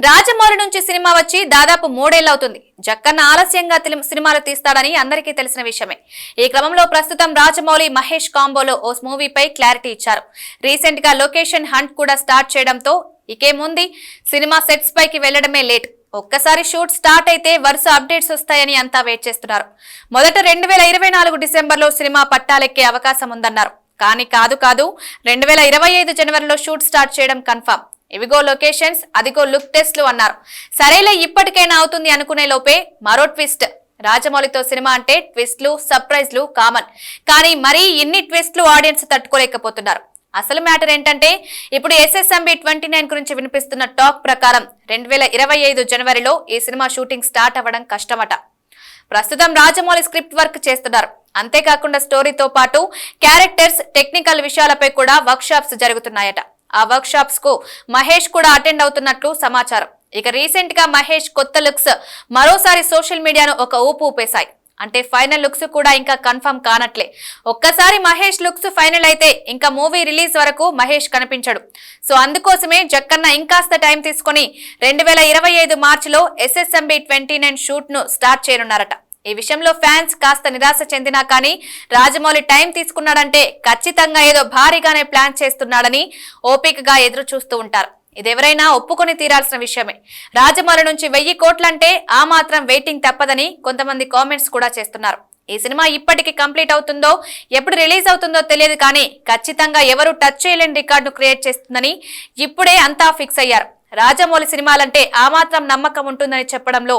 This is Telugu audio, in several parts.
రాజమౌళి నుంచి సినిమా వచ్చి దాదాపు 3 ఏళ్లు అవుతుంది. జక్కన్న ఆలస్యంగా సినిమాలు తీస్తాడని అందరికీ తెలిసిన విషయమే. ఈ క్రమంలో ప్రస్తుతం రాజమౌళి మహేష్ కాంబోలో ఓ మూవీపై క్లారిటీ ఇచ్చారు. రీసెంట్ గా లొకేషన్ హంట్ కూడా స్టార్ట్ చేయడంతో ఇకేముంది, సినిమా సెట్స్ పైకి వెళ్లడమే లేట్. ఒక్కసారి షూట్ స్టార్ట్ అయితే వరుస అప్డేట్స్ వస్తాయని అంతా వెయిట్ చేస్తున్నారు. మొదట 2024 డిసెంబర్లో సినిమా పట్టాలెక్కే అవకాశం ఉందన్నారు. కానీ కాదు 2025 జనవరిలో షూట్ స్టార్ట్ చేయడం కన్ఫర్మ్. ఇవిగో లొకేషన్స్, అదిగో లుక్ టెస్ట్లు అన్నారు. సరేలే ఇప్పటికైనా అవుతుంది అనుకునే లోపే మరో ట్విస్ట్. రాజమౌళితో సినిమా అంటే ట్విస్ట్లు, సర్ప్రైజ్లు కామన్. కానీ మరీ ఇన్ని ట్విస్ట్లు ఆడియన్స్ తట్టుకోలేకపోతున్నారు. అసలు మ్యాటర్ ఏంటంటే, ఇప్పుడు SSMB 29 గురించి వినిపిస్తున్న టాక్ ప్రకారం 2025 జనవరిలో ఈ సినిమా షూటింగ్ స్టార్ట్ అవ్వడం కష్టమట. ప్రస్తుతం రాజమౌళి స్క్రిప్ట్ వర్క్ చేస్తున్నారు. అంతేకాకుండా స్టోరీతో పాటు క్యారెక్టర్స్, టెక్నికల్ విషయాలపై కూడా వర్క్ షాప్స్ జరుగుతున్నాయట. ఆ వర్క్ షాప్స్ కు మహేష్ కూడా అటెండ్ అవుతున్నట్లు సమాచారం. ఇక రీసెంట్ గా మహేష్ కొత్త లుక్స్ మరోసారి సోషల్ మీడియాను ఒక ఊపు ఊపేశాయి. అంటే ఫైనల్ లుక్స్ కూడా ఇంకా కన్ఫర్మ్ కానట్లే. ఒక్కసారి మహేష్ లుక్స్ ఫైనల్ అయితే ఇంకా మూవీ రిలీజ్ వరకు మహేష్ కనిపించడు. సో అందుకోసమే జక్కన్న ఇంకాస్త టైం తీసుకుని 2025 మార్చిలో SSMB 29 షూట్ ను స్టార్ట్ చేయనున్నారట. ఈ విషయంలో ఫ్యాన్స్ కాస్త నిరాశ చెందినా కానీ రాజమౌళి టైం తీసుకున్నాడంటే ఖచ్చితంగా ఏదో భారీగానే ప్లాన్ చేస్తున్నాడని ఓపికగా ఎదురు చూస్తూ ఉంటారు. ఇదెవరైనా ఒప్పుకొని తీరాల్సిన విషయమే. రాజమౌళి నుంచి 1000 కోట్లంటే ఆ మాత్రం వెయిటింగ్ తప్పదని కొంతమంది కామెంట్స్ కూడా చేస్తున్నారు. ఈ సినిమా ఇప్పటికి కంప్లీట్ అవుతుందో, ఎప్పుడు రిలీజ్ అవుతుందో తెలియదు కానీ ఖచ్చితంగా ఎవరు టచ్ చేయలేని రికార్డును క్రియేట్ చేస్తుందని ఇప్పుడే అంతా ఫిక్స్ అయ్యారు. రాజమౌళి సినిమాలంటే ఆ మాత్రం నమ్మకం ఉంటుందని చెప్పడంలో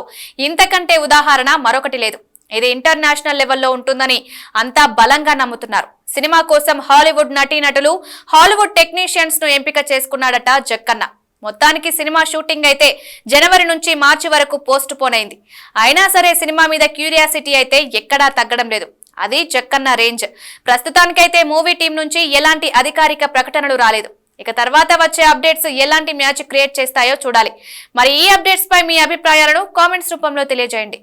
ఇంతకంటే ఉదాహరణ మరొకటి లేదు. ఇది ఇంటర్నేషనల్ లెవెల్లో ఉంటుందని అంతా బలంగా నమ్ముతున్నారు. సినిమా కోసం హాలీవుడ్ నటీనటులు, హాలీవుడ్ టెక్నీషియన్స్ ను ఎంపిక చేసుకున్నాడట జక్కన్న. మొత్తానికి సినిమా షూటింగ్ అయితే జనవరి నుంచి మార్చి వరకు పోస్ట్ పోన్ అయింది. అయినా సరే సినిమా మీద క్యూరియాసిటీ అయితే ఎక్కడా తగ్గడం లేదు. అది జక్కన్న రేంజ్. ప్రస్తుతానికైతే మూవీ టీం నుంచి ఎలాంటి అధికారిక ప్రకటనలు రాలేదు. ఇక తర్వాత వచ్చే అప్డేట్స్ ఎలాంటి మ్యాజిక్ క్రియేట్ చేస్తాయో చూడాలి. మరి ఈ అప్డేట్స్ పై మీ అభిప్రాయాలను కామెంట్స్ రూపంలో తెలియజేయండి.